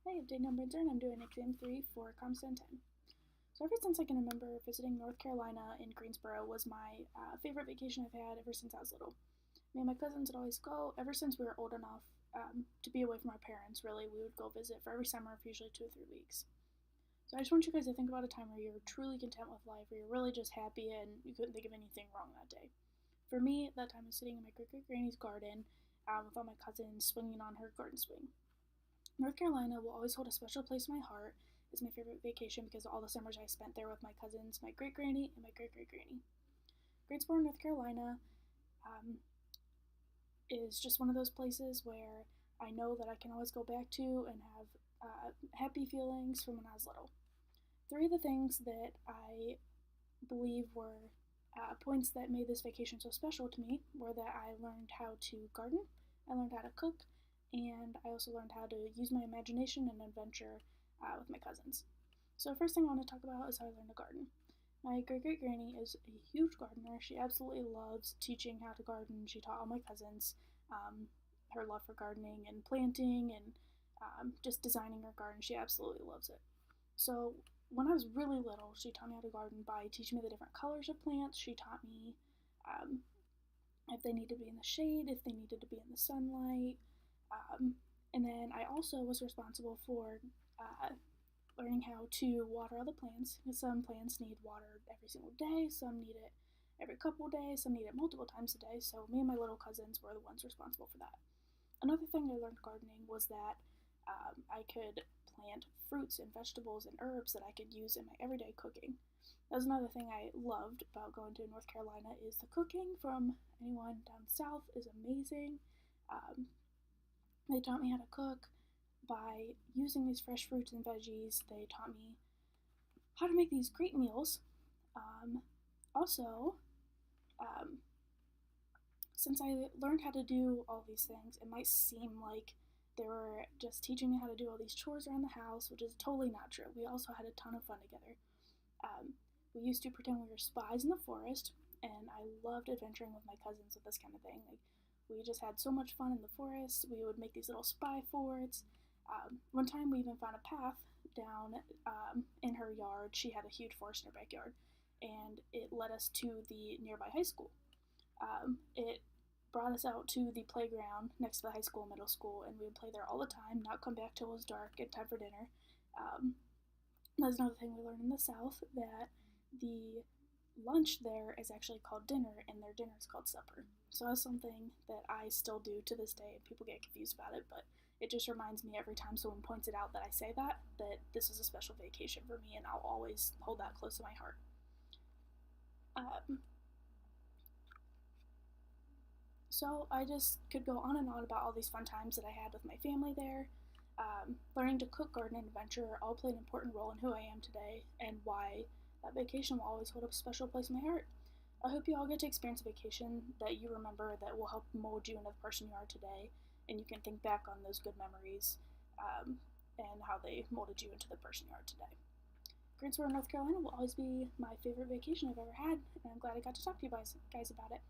Hi, I'm Dannielle Brinser, and I'm doing exam 3 for Comstan 10. So ever since I can remember, visiting North Carolina in Greensboro was my favorite vacation I've had ever since I was little. Me and my cousins would always go ever since we were old enough to be away from our parents. Really, we would go visit for every summer for usually 2 or 3 weeks. So I just want you guys to think about a time where you're truly content with life, where you're really just happy and you couldn't think of anything wrong that day. For me, that time was sitting in my great great granny's garden with all my cousins swinging on her garden swing. North Carolina will always hold a special place in my heart. It's my favorite vacation because of all the summers I spent there with my cousins, my great granny, and my great great granny. Greensboro, North Carolina, um, is just one of those places where I know that I can always go back to and have happy feelings from when I was little. Three of the things that I believe were points that made this vacation so special to me were that I learned how to garden, I learned how to cook, and I also learned how to use my imagination and adventure with my cousins. So, the first thing I want to talk about is how I learned to garden. My great great granny is a huge gardener. She absolutely loves teaching how to garden. She taught all my cousins her love for gardening and planting and just designing her garden. She absolutely loves it. So, when I was really little, she taught me how to garden by teaching me the different colors of plants. She taught me um, if they needed to be in the shade, if they needed to be in the sunlight. Um, and then I also was responsible for uh, learning how to water all the plants. Some plants need water every single day, some need it every couple days, some need it multiple times a day. So me and my little cousins were the ones responsible for that. Another thing I learned gardening was that I could plant fruits and vegetables and herbs that I could use in my everyday cooking. That was another thing I loved about going to North Carolina is the cooking from anyone down south is amazing. Um, they taught me how to cook by using these fresh fruits and veggies. They taught me how to make these great meals. Um, also, um, since I learned how to do all these things, it might seem like they were just teaching me how to do all these chores around the house, which is totally not true. We also had a ton of fun together. Um, we used to pretend we were spies in the forest, and I loved adventuring with my cousins with this kind of thing. Like, we just had so much fun in the forest. We would make these little spy forts. One time, we even found a path down in her yard. She had a huge forest in her backyard, and it led us to the nearby high school. It brought us out to the playground next to the high school and middle school, and we would play there all the time, not come back till it was dark and time for dinner. Um, that's another thing we learned in the South, that the lunch there is actually called dinner, and their dinner is called supper. So that's something that I still do to this day, and people get confused about it, but it just reminds me every time someone points it out that I say that this is a special vacation for me, and I'll always hold that close to my heart. Um, So I just could go on and on about all these fun times that I had with my family there. Learning to cook, garden, and adventure all play an important role in who I am today and why that vacation will always hold a special place in my heart. I hope you all get to experience a vacation that you remember that will help mold you into the person you are today, and you can think back on those good memories and how they molded you into the person you are today. Greensboro, North Carolina will always be my favorite vacation I've ever had, and I'm glad I got to talk to you guys about it.